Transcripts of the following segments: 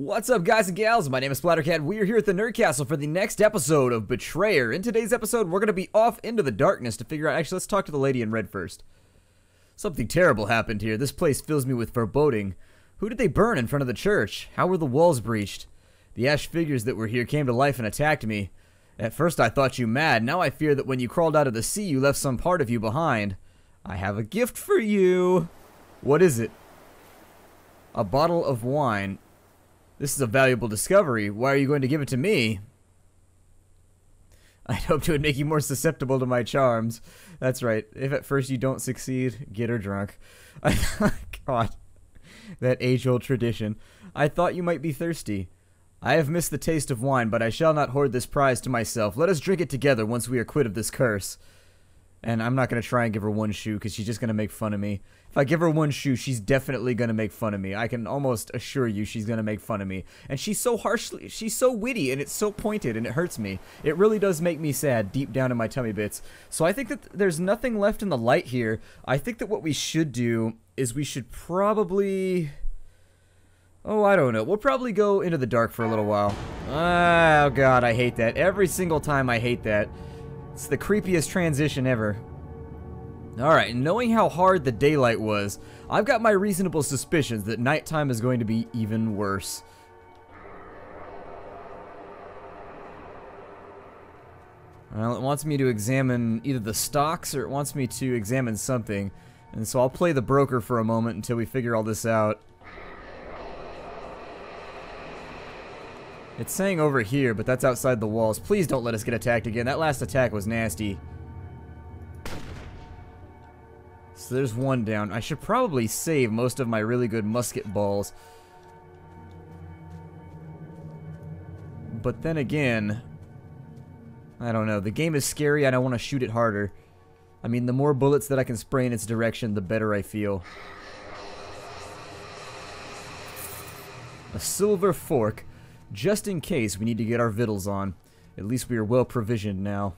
What's up, guys and gals? My name is Splattercat. We are here at the Nerd Castle for the next episode of Betrayer. In today's episode, we're going to be off into the darkness to figure out... Actually, let's talk to the lady in red first. Something terrible happened here. This place fills me with foreboding. Who did they burn in front of the church? How were the walls breached? The ash figures that were here came to life and attacked me. At first, I thought you mad. Now I fear that when you crawled out of the sea, you left some part of you behind. I have a gift for you. What is it? A bottle of wine. This is a valuable discovery. Why are you going to give it to me? I'd hoped it would make you more susceptible to my charms. That's right. If at first you don't succeed, get her drunk. God. That age-old tradition. I thought you might be thirsty. I have missed the taste of wine, but I shall not hoard this prize to myself. Let us drink it together once we are quit of this curse. And I'm not going to try and give her one shoe, because she's just going to make fun of me. If I give her one shoe, she's definitely going to make fun of me. I can almost assure you she's going to make fun of me. And she's so witty, and it's so pointed, and it hurts me. It really does make me sad, deep down in my tummy bits. So I think that there's nothing left in the light here. I think that what we should do is we should probably... Oh, I don't know. We'll probably go into the dark for a little while. Oh, God, I hate that. Every single time I hate that. It's the creepiest transition ever. Alright, knowing how hard the daylight was, I've got my reasonable suspicions that nighttime is going to be even worse. Well, it wants me to examine either the stocks or it wants me to examine something. And so I'll play the broker for a moment until we figure all this out. It's saying over here, but that's outside the walls. Please don't let us get attacked again. That last attack was nasty. So there's one down. I should probably save most of my really good musket balls. But then again, I don't know. The game is scary and I want to shoot it harder. I mean, the more bullets that I can spray in its direction, the better I feel. A silver fork. Just in case we need to get our victuals on. At least we are well provisioned now.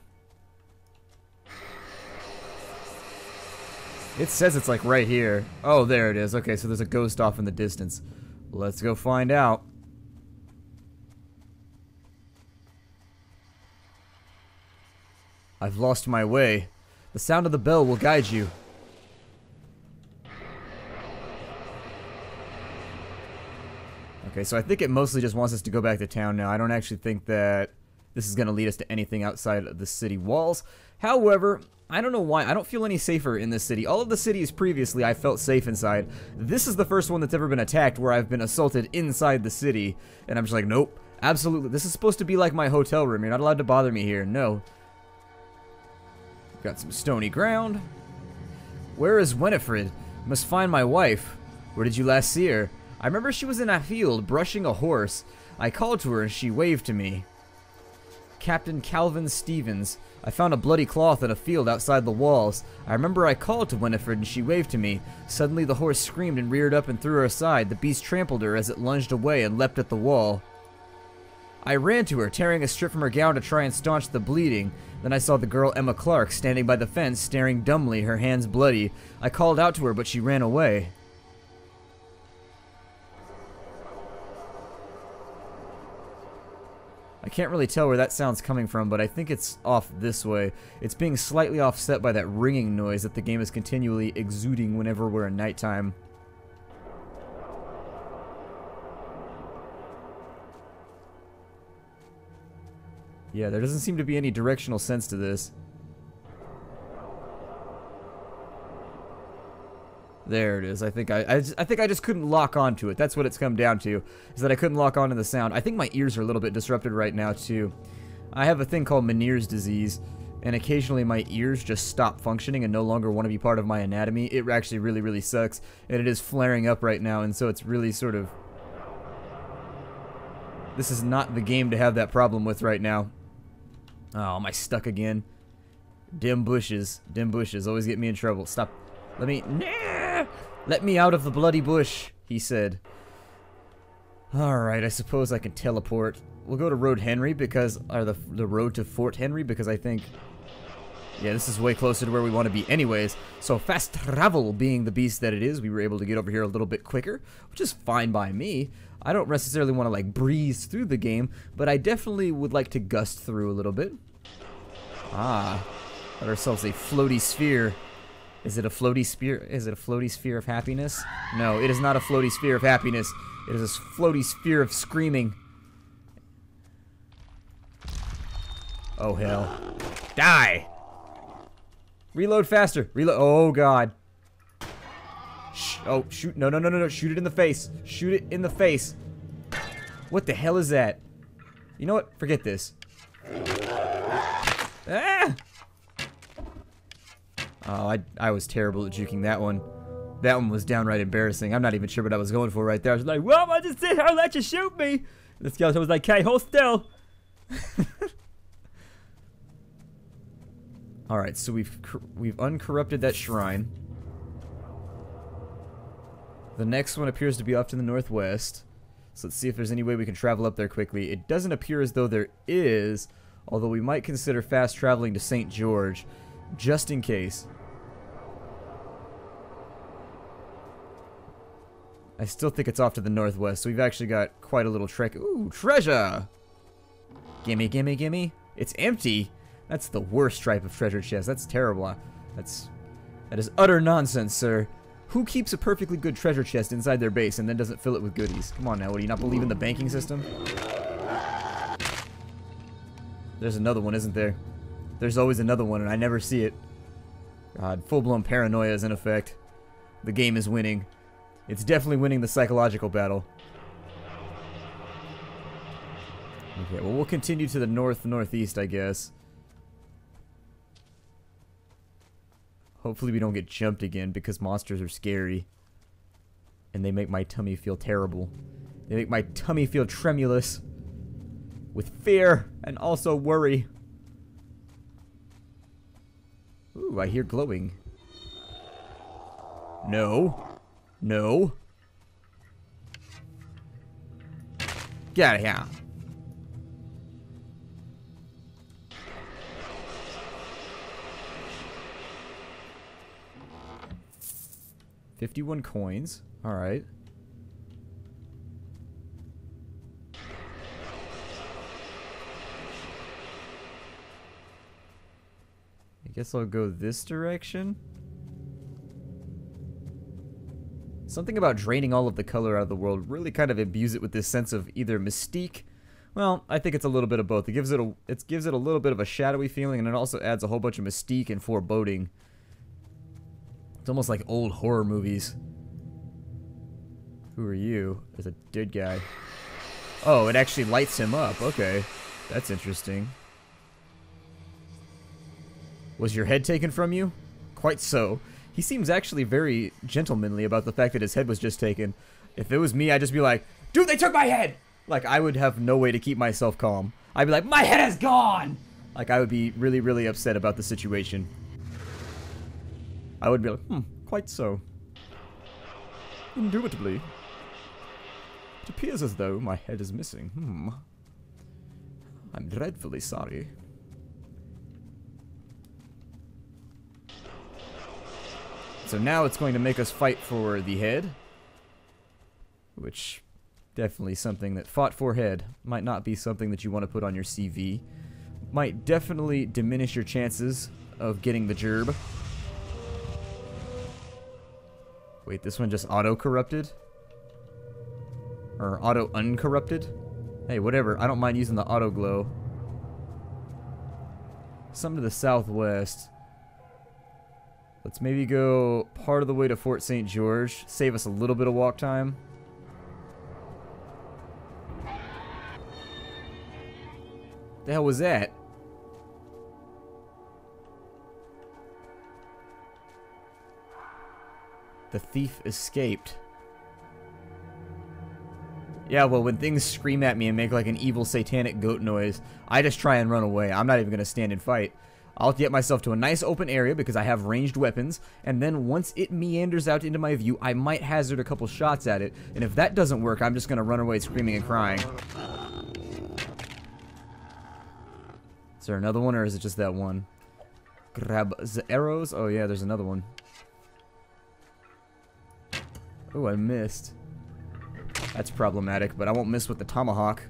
It says it's like right here. Oh, there it is. Okay, so there's a ghost off in the distance. Let's go find out. I've lost my way. The sound of the bell will guide you. Okay, so I think it mostly just wants us to go back to town now. I don't actually think that this is going to lead us to anything outside of the city walls. However, I don't know why. I don't feel any safer in this city. All of the cities previously, I felt safe inside. This is the first one that's ever been attacked where I've been assaulted inside the city. And I'm just like, nope, absolutely. This is supposed to be like my hotel room. You're not allowed to bother me here. No. Got some stony ground. Where is Winifred? Must find my wife. Where did you last see her? I remember she was in a field brushing a horse. I called to her and she waved to me. Captain Calvin Stevens. I found a bloody cloth in a field outside the walls. I remember I called to Winifred and she waved to me. Suddenly the horse screamed and reared up and threw her aside. The beast trampled her as it lunged away and leapt at the wall. I ran to her, tearing a strip from her gown to try and staunch the bleeding. Then I saw the girl Emma Clark standing by the fence, staring dumbly, her hands bloody. I called out to her, but she ran away. I can't really tell where that sound's coming from, but I think it's off this way. It's being slightly offset by that ringing noise that the game is continually exuding whenever we're in nighttime. Yeah, there doesn't seem to be any directional sense to this. There it is. I think I just couldn't lock onto it. That's what it's come down to, is that I couldn't lock onto the sound. I think my ears are a little bit disrupted right now too. I have a thing called Meniere's disease, and occasionally my ears just stop functioning and no longer want to be part of my anatomy. It actually really, really sucks, and it is flaring up right now, and so it's really sort of... This is not the game to have that problem with right now. Oh, am I stuck again? Dim bushes. Dim bushes always get me in trouble. Stop. Let me... Nah! Let me out of the bloody bush, he said. Alright, I suppose I can teleport. We'll go to Road Henry because... Or the road to Fort Henry because I think... Yeah, this is way closer to where we want to be anyways. So fast travel being the beast that it is, we were able to get over here a little bit quicker, which is fine by me. I don't necessarily want to like breeze through the game, but I definitely would like to gust through a little bit. Ah, got ourselves a floaty sphere. Is it a floaty sphere? Is it a floaty sphere of happiness? No, it is not a floaty sphere of happiness. It is a floaty sphere of screaming. Oh hell. Die! Reload faster. Reload. Oh god. Oh, shoot. No, no, no, no, no. Shoot it in the face. Shoot it in the face. What the hell is that? You know what? Forget this. Ah! Oh, I was terrible at juking that one. That one was downright embarrassing. I'm not even sure what I was going for right there. I was like, well, I'll just sit here and let you shoot me. This guy was like, hey, hold still. Alright, so we've uncorrupted that shrine. The next one appears to be off to the northwest. So let's see if there's any way we can travel up there quickly. It doesn't appear as though there is, although we might consider fast traveling to St. George, just in case. I still think it's off to the northwest, so we've actually got quite a little trek. Ooh, treasure! Gimme, gimme, gimme. It's empty. That's the worst type of treasure chest. That's terrible. That is utter nonsense, sir. Who keeps a perfectly good treasure chest inside their base and then doesn't fill it with goodies? Come on now, what, do you not believe in the banking system? There's another one, isn't there? There's always another one and I never see it. God, full-blown paranoia is in effect. The game is winning. It's definitely winning the psychological battle. Okay, well we'll continue to the northeast, I guess. Hopefully we don't get jumped again because monsters are scary. And they make my tummy feel terrible. They make my tummy feel tremulous. With fear and also worry. Ooh, I hear glowing. No. No. Get out of here. 51 coins. Alright. I guess I'll go this direction. Something about draining all of the color out of the world really kind of imbues it with this sense of either mystique. Well, I think it's a little bit of both. It gives it a little bit of a shadowy feeling, and it also adds a whole bunch of mystique and foreboding. It's almost like old horror movies. Who are you? There's a dead guy. Oh, it actually lights him up. Okay. That's interesting. Was your head taken from you? Quite so. He seems actually very gentlemanly about the fact that his head was just taken. If it was me, I'd just be like, dude, they took my head! Like, I would have no way to keep myself calm. I'd be like, my head is gone! Like, I would be really, really upset about the situation. I would be like, quite so. Indubitably. It appears as though my head is missing. I'm dreadfully sorry. So now it's going to make us fight for the head. Which, definitely something that fought for head might not be something that you want to put on your CV. Might definitely diminish your chances of getting the gerb. Wait, this one just auto-corrupted? Or auto-uncorrupted? Hey, whatever. I don't mind using the auto-glow. Something to the southwest. Let's maybe go part of the way to Fort St. George. Save us a little bit of walk time. The hell was that? The thief escaped. Yeah, well, when things scream at me and make like an evil satanic goat noise, I just try and run away. I'm not even going to stand and fight. I'll get myself to a nice open area because I have ranged weapons, and then once it meanders out into my view, I might hazard a couple shots at it, and if that doesn't work, I'm just going to run away screaming and crying. Is there another one, or is it just that one? Grab the arrows. Oh yeah, there's another one. Oh, I missed. That's problematic, but I won't miss with the tomahawk.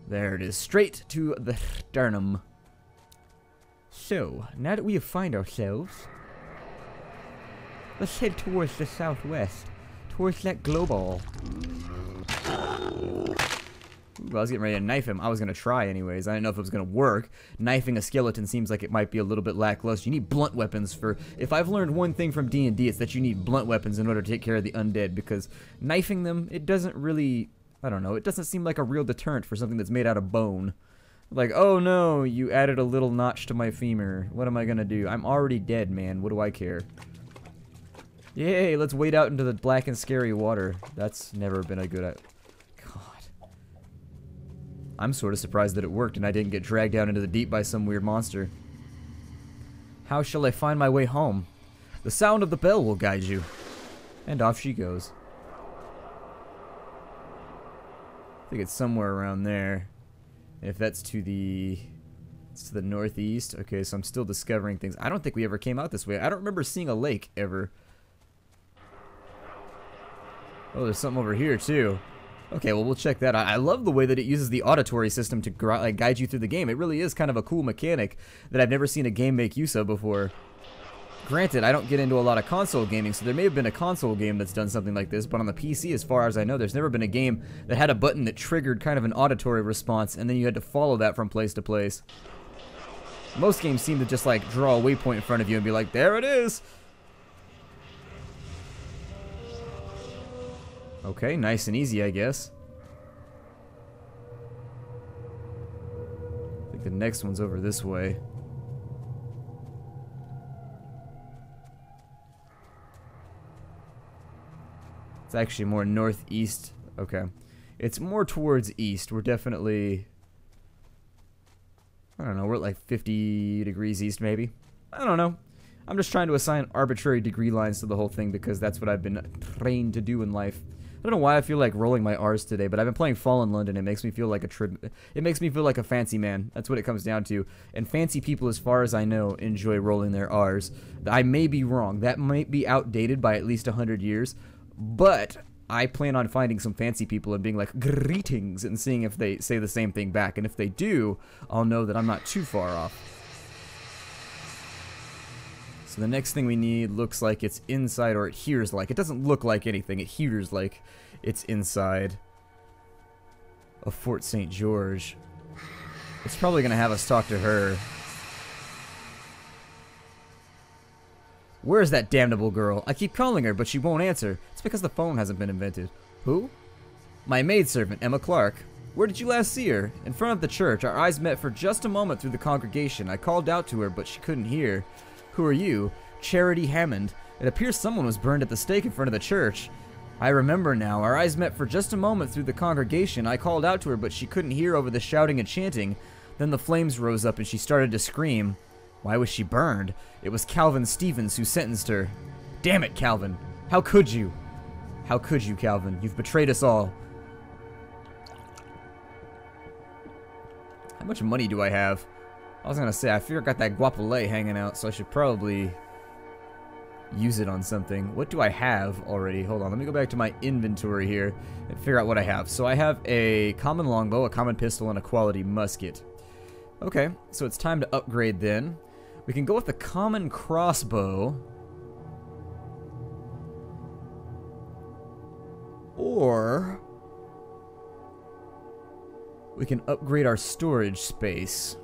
There it is. Straight to the sternum. So, now that we have found ourselves, let's head towards the southwest. Towards that glow ball. Ooh, I was getting ready to knife him. I was going to try anyways. I didn't know if it was going to work. Knifing a skeleton seems like it might be a little bit lackluster. You need blunt weapons for... If I've learned one thing from D&D, it's that you need blunt weapons in order to take care of the undead. Because knifing them, it doesn't really... I don't know. It doesn't seem like a real deterrent for something that's made out of bone. Like, oh no, you added a little notch to my femur. What am I going to do? I'm already dead, man. What do I care? Yay, let's wade out into the black and scary water. That's never been a good... God. I'm sort of surprised that it worked and I didn't get dragged down into the deep by some weird monster. How shall I find my way home? The sound of the bell will guide you. And off she goes. I think it's somewhere around there. And if that's to the... It's to the northeast. Okay, so I'm still discovering things. I don't think we ever came out this way. I don't remember seeing a lake ever. Oh, there's something over here, too. Okay, well, we'll check that out. I love the way that it uses the auditory system to like, guide you through the game. It really is kind of a cool mechanic that I've never seen a game make use of before. Granted, I don't get into a lot of console gaming, so there may have been a console game that's done something like this, but on the PC, as far as I know, there's never been a game that had a button that triggered kind of an auditory response, and then you had to follow that from place to place. Most games seem to just, like, draw a waypoint in front of you and be like, there it is! Okay, nice and easy, I guess. I think the next one's over this way. It's actually more northeast. Okay. It's more towards east. We're definitely... I don't know, we're at like 50 degrees east, maybe? I don't know. I'm just trying to assign arbitrary degree lines to the whole thing because that's what I've been trained to do in life. I don't know why I feel like rolling my R's today, but I've been playing Fallen London. It makes me feel like a fancy man. That's what it comes down to. And fancy people, as far as I know, enjoy rolling their R's. I may be wrong. That might be outdated by at least 100 years. But I plan on finding some fancy people and being like, greetings, and seeing if they say the same thing back. And if they do, I'll know that I'm not too far off. So the next thing we need looks like it's inside, or it hears like. It doesn't look like anything. It hears like it's inside of Fort St. George. It's probably going to have us talk to her. Where's that damnable girl? I keep calling her, but she won't answer. It's because the phone hasn't been invented. Who? My maidservant, Emma Clark. Where did you last see her? In front of the church. Our eyes met for just a moment through the congregation. I called out to her, but she couldn't hear. Who are you? Charity Hammond. It appears someone was burned at the stake in front of the church. I remember now. Our eyes met for just a moment through the congregation. I called out to her, but she couldn't hear over the shouting and chanting. Then the flames rose up and she started to scream. Why was she burned? It was Calvin Stevens who sentenced her. Damn it, Calvin. How could you? How could you, Calvin? You've betrayed us all. How much money do I have? I was gonna say, I figure I got that guapole hanging out, so I should probably use it on something. What do I have already? Hold on, let me go back to my inventory here and figure out what I have. So I have a common longbow, a common pistol, and a quality musket. Okay, so it's time to upgrade then. We can go with the common crossbow. Or we can upgrade our storage space.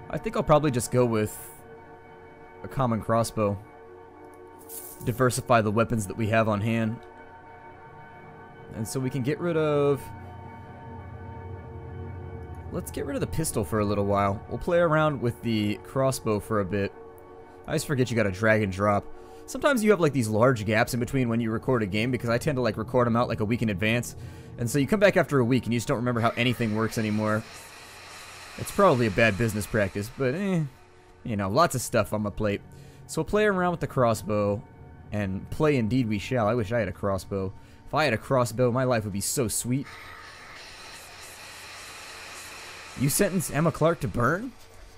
I think I'll probably just go with a common crossbow. Diversify the weapons that we have on hand. And so we can get rid of... Let's get rid of the pistol for a little while. We'll play around with the crossbow for a bit. I always forget you gotta drag and drop. Sometimes you have like these large gaps in between when you record a game because I tend to like record them out like a week in advance. And so you come back after a week and you just don't remember how anything works anymore. It's probably a bad business practice, but you know, lots of stuff on my plate. So we'll play around with the crossbow, and play indeed we shall. I wish I had a crossbow. If I had a crossbow, my life would be so sweet. You sentenced Emma Clark to burn?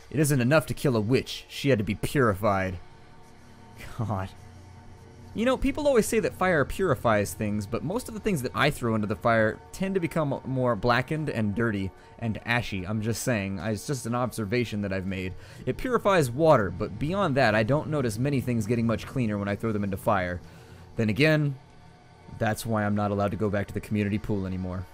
It isn't enough to kill a witch. She had to be purified. God. You know, people always say that fire purifies things, but most of the things that I throw into the fire tend to become more blackened and dirty and ashy. I'm just saying. It's just an observation that I've made. It purifies water, but beyond that, I don't notice many things getting much cleaner when I throw them into fire. Then again, that's why I'm not allowed to go back to the community pool anymore.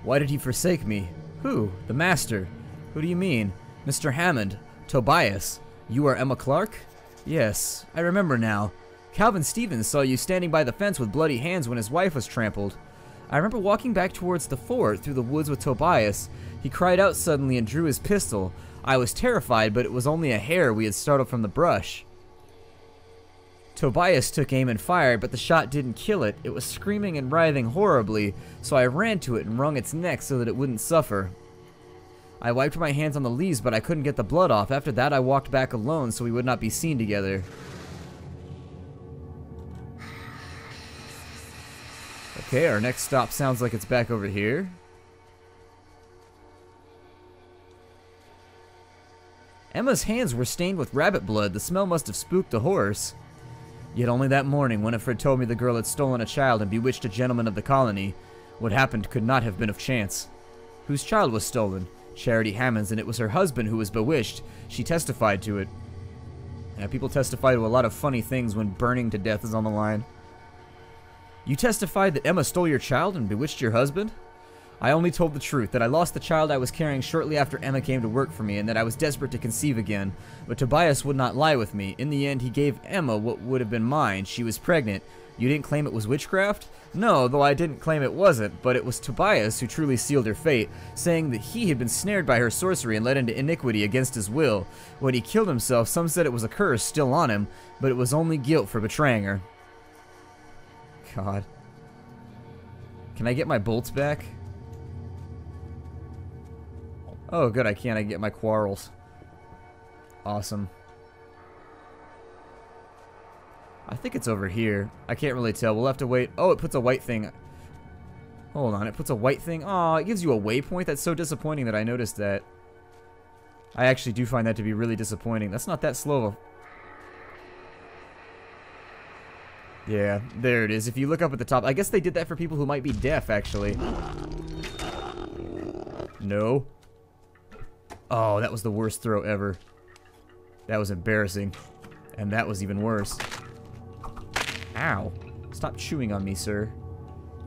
Why did he forsake me? Who? The master. Who do you mean? Mr. Hammond. Tobias. You are Emma Clark? Yes, I remember now. Calvin Stevens saw you standing by the fence with bloody hands when his wife was trampled. I remember walking back towards the fort through the woods with Tobias. He cried out suddenly and drew his pistol. I was terrified, but it was only a hare we had startled from the brush. Tobias took aim and fired, but the shot didn't kill it. It was screaming and writhing horribly, so I ran to it and wrung its neck so that it wouldn't suffer. I wiped my hands on the leaves, but I couldn't get the blood off. After that, I walked back alone so we would not be seen together. Okay, our next stop sounds like it's back over here. Emma's hands were stained with rabbit blood. The smell must have spooked the horse. Yet only that morning, Winifred told me the girl had stolen a child and bewitched a gentleman of the colony. What happened could not have been of chance. Whose child was stolen? Charity Hammond's, and it was her husband who was bewitched. She testified to it. Yeah, people testify to a lot of funny things when burning to death is on the line. You testified that Emma stole your child and bewitched your husband? I only told the truth, that I lost the child I was carrying shortly after Emma came to work for me, and that I was desperate to conceive again. But Tobias would not lie with me. In the end, he gave Emma what would have been mine. She was pregnant. You didn't claim it was witchcraft? No, though I didn't claim it wasn't, but it was Tobias who truly sealed her fate, saying that he had been snared by her sorcery and led into iniquity against his will. When he killed himself, some said it was a curse still on him, but it was only guilt for betraying her. God. Can I get my bolts back? Oh, good, I can. I get my quarrels. Awesome. I think it's over here. I can't really tell. We'll have to wait. Oh, it puts a white thing. Hold on, it puts a white thing. Oh, it gives you a waypoint. That's so disappointing that I noticed that. I actually do find that to be really disappointing. That's not that slow of a... Yeah, there it is. If you look up at the top, I guess they did that for people who might be deaf, actually. No. Oh, that was the worst throw ever. That was embarrassing. And that was even worse. Ow. Stop chewing on me, sir.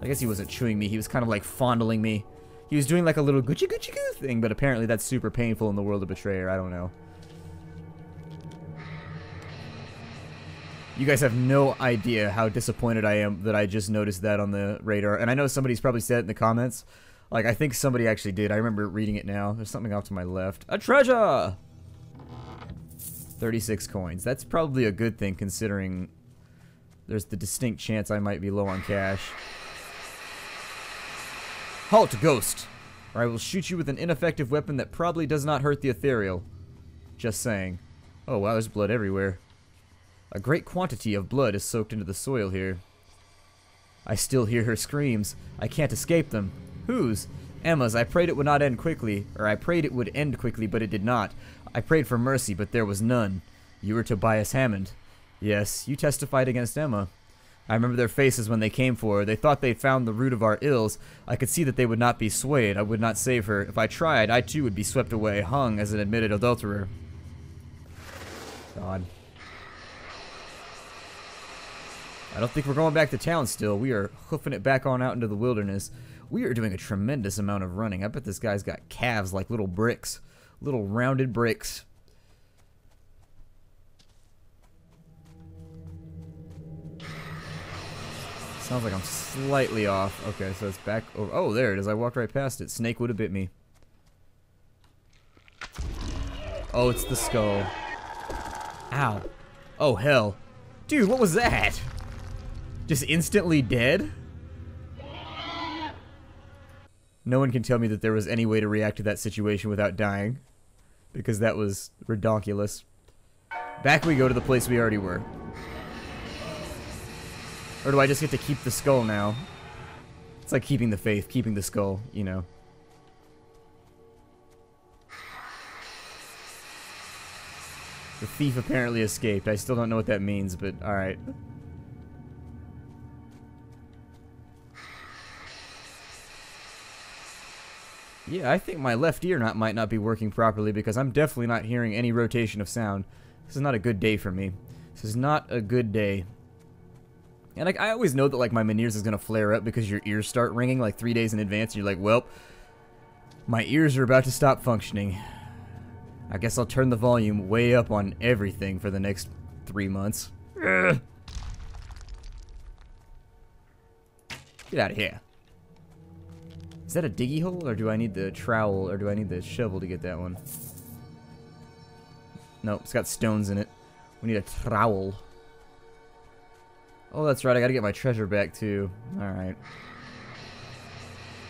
I guess he wasn't chewing me. He was kind of like fondling me. He was doing like a little Gucci Gucci Goo thing, but apparently that's super painful in the world of Betrayer. I don't know. You guys have no idea how disappointed I am that I just noticed that on the radar. And I know somebody's probably said it in the comments. Like, I think somebody actually did. I remember reading it now. There's something off to my left. A treasure! 36 coins. That's probably a good thing considering there's the distinct chance I might be low on cash. Halt, ghost! Or I will shoot you with an ineffective weapon that probably does not hurt the ethereal. Just saying. Oh wow, there's blood everywhere. A great quantity of blood is soaked into the soil here. I still hear her screams. I can't escape them. Whose? Emma's. I prayed it would not end quickly, or I prayed it would end quickly, but it did not. I prayed for mercy, but there was none. You were Tobias Hammond. Yes, you testified against Emma. I remember their faces when they came for her. They thought they'd found the root of our ills. I could see that they would not be swayed. I would not save her. If I tried, I too would be swept away, hung as an admitted adulterer. God. I don't think we're going back to town still. We are hoofing it back on out into the wilderness. We are doing a tremendous amount of running. I bet this guy's got calves like little bricks. Little rounded bricks. Sounds like I'm slightly off. Okay, so it's back over. Oh, there it is. I walked right past it. Snake would have bit me. Oh, it's the skull. Ow. Oh, hell. Dude, what was that? Just instantly dead? No one can tell me that there was any way to react to that situation without dying. Because that was redonkulous. Back we go to the place we already were. Or do I just get to keep the skull now? It's like keeping the faith, keeping the skull, you know. The thief apparently escaped. I still don't know what that means, but alright. Yeah, I think my left ear might not be working properly because I'm definitely not hearing any rotation of sound. This is not a good day for me. This is not a good day. And like, I always know that like my Meniere's is going to flare up because your ears start ringing like 3 days in advance. And you're like, well, my ears are about to stop functioning. I guess I'll turn the volume way up on everything for the next 3 months. Ugh. Get out of here. Is that a diggy hole, or do I need the trowel, or do I need the shovel to get that one? Nope, it's got stones in it. We need a trowel. Oh, that's right, I gotta get my treasure back, too. Alright.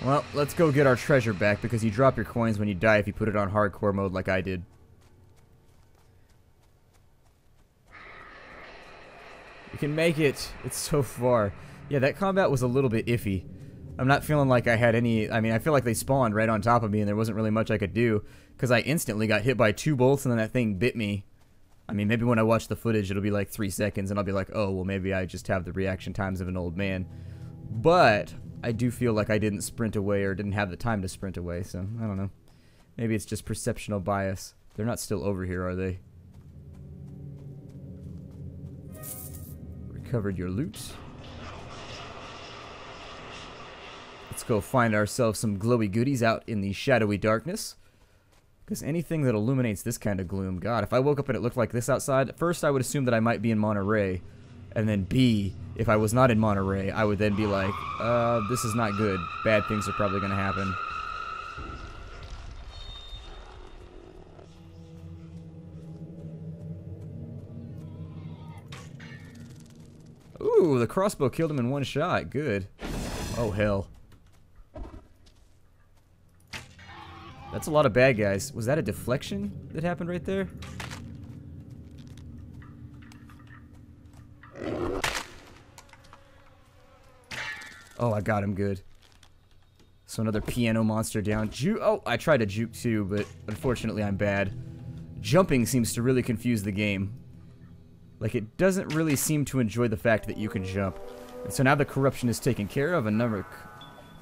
Well, let's go get our treasure back, because you drop your coins when you die if you put it on hardcore mode like I did. You can make it! It's so far. Yeah, that combat was a little bit iffy. I'm not feeling like I had any... I mean, I feel like they spawned right on top of me and there wasn't really much I could do. Because I instantly got hit by 2 bolts and then that thing bit me. I mean, maybe when I watch the footage it'll be like 3 seconds and I'll be like, oh, well maybe I just have the reaction times of an old man. But I do feel like I didn't sprint away or didn't have the time to sprint away, so I don't know. Maybe it's just perceptional bias. They're not still over here, are they? Recovered your loot. Let's go find ourselves some glowy goodies out in the shadowy darkness. Because anything that illuminates this kind of gloom... God, if I woke up and it looked like this outside, at first I would assume that I might be in Monterey. And then B, if I was not in Monterey, I would then be like, this is not good. Bad things are probably going to happen. Ooh, the crossbow killed him in 1 shot. Good. Oh, hell. That's a lot of bad guys. Was that a deflection that happened right there? Oh, I got him good. So another piano monster down. Oh, I tried to juke too, but unfortunately I'm bad. Jumping seems to really confuse the game. Like, it doesn't really seem to enjoy the fact that you can jump. And so now the corruption is taken care of. The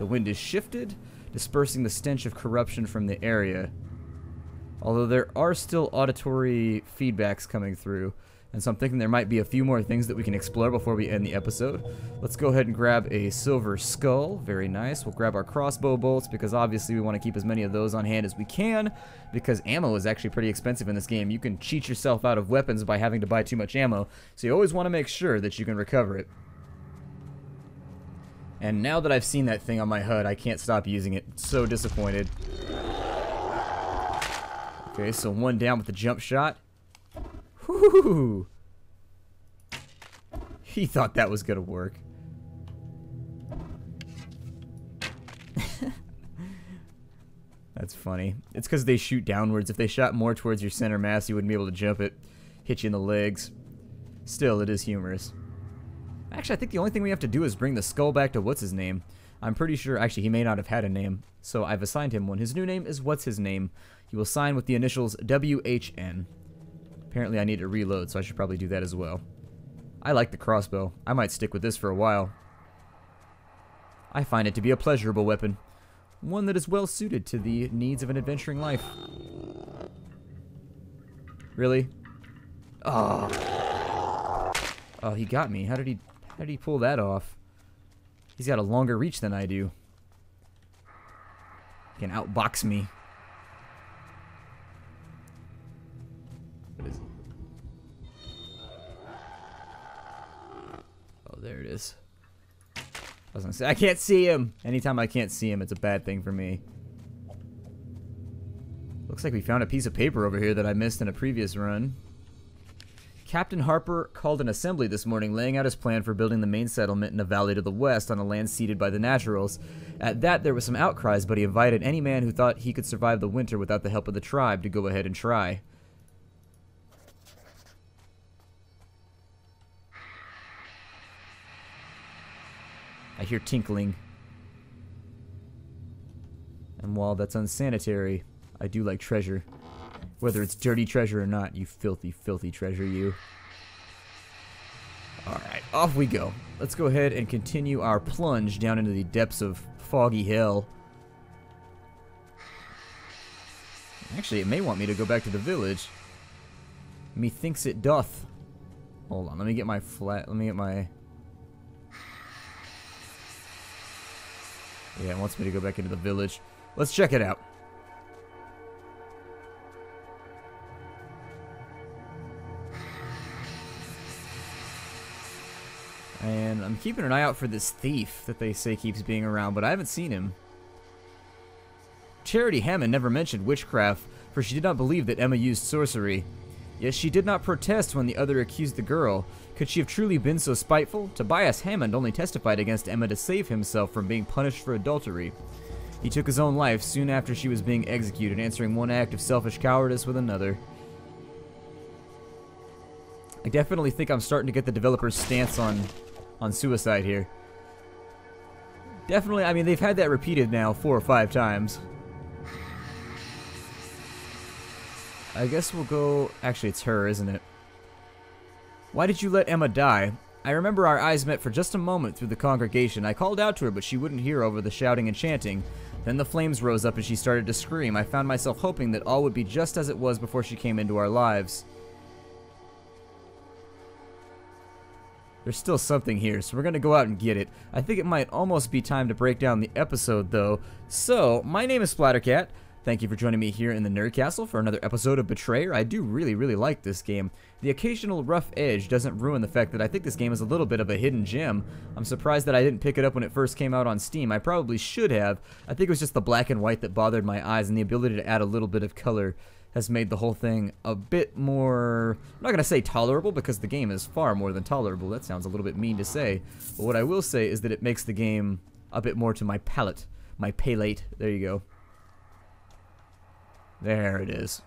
wind is shifted, dispersing the stench of corruption from the area. Although there are still auditory feedbacks coming through. And so I'm thinking there might be a few more things that we can explore before we end the episode. Let's go ahead and grab a silver skull. Very nice. We'll grab our crossbow bolts because obviously we want to keep as many of those on hand as we can. Because ammo is actually pretty expensive in this game. You can cheat yourself out of weapons by having to buy too much ammo. So you always want to make sure that you can recover it. And now that I've seen that thing on my HUD, I can't stop using it. So disappointed. Okay, so 1 down with the jump shot. Whoo! He thought that was gonna work. That's funny. It's because they shoot downwards. If they shot more towards your center mass, you wouldn't be able to jump it. Hit you in the legs. Still, it is humorous. Actually, I think the only thing we have to do is bring the skull back to what's-his-name. I'm pretty sure, actually, he may not have had a name. So I've assigned him one. His new name is what's-his-name. He will sign with the initials WHN. Apparently I need to reload, so I should probably do that as well. I like the crossbow. I might stick with this for a while. I find it to be a pleasurable weapon. One that is well suited to the needs of an adventuring life. Really? Oh. Oh, he got me. How did he pull that off? He's got a longer reach than I do. He can outbox me. What is it? Oh, there it is. I was gonna say, I can't see him! Anytime I can't see him, it's a bad thing for me. Looks like we found a piece of paper over here that I missed in a previous run. Captain Harper called an assembly this morning, laying out his plan for building the main settlement in a valley to the west on a land ceded by the Naturals. At that, there was some outcries, but he invited any man who thought he could survive the winter without the help of the tribe to go ahead and try. I hear tinkling. And while that's unsanitary, I do like treasure. Whether it's dirty treasure or not, you filthy, filthy treasure, you. Alright, off we go. Let's go ahead and continue our plunge down into the depths of foggy hell. Actually, it may want me to go back to the village. Methinks it doth. Hold on, let me get my flat, let me get my... Yeah, it wants me to go back into the village. Let's check it out. And I'm keeping an eye out for this thief that they say keeps being around, but I haven't seen him. Charity Hammond never mentioned witchcraft, for she did not believe that Emma used sorcery. Yet she did not protest when the other accused the girl. Could she have truly been so spiteful? Tobias Hammond only testified against Emma to save himself from being punished for adultery. He took his own life soon after she was being executed, answering one act of selfish cowardice with another. I definitely think I'm starting to get the developer's stance on suicide here. Definitely, I mean, they've had that repeated now 4 or 5 times. I guess we'll go... Actually, it's her, isn't it? Why did you let Emma die? I remember our eyes met for just a moment through the congregation. I called out to her, but she wouldn't hear over the shouting and chanting. Then the flames rose up and she started to scream. I found myself hoping that all would be just as it was before she came into our lives. There's still something here, so we're going to go out and get it. I think it might almost be time to break down the episode, though. So, my name is Splattercat. Thank you for joining me here in the Nerd Castle for another episode of Betrayer. I do really, really like this game. The occasional rough edge doesn't ruin the fact that I think this game is a little bit of a hidden gem. I'm surprised that I didn't pick it up when it first came out on Steam. I probably should have. I think it was just the black and white that bothered my eyes, and the ability to add a little bit of color has made the whole thing a bit more, I'm not going to say tolerable, because the game is far more than tolerable. That sounds a little bit mean to say. But what I will say is that it makes the game a bit more to my palate. My palate. There you go. There it is.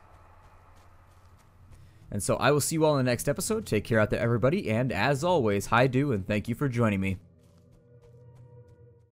And so I will see you all in the next episode. Take care out there, everybody. And as always, hi-do, and thank you for joining me.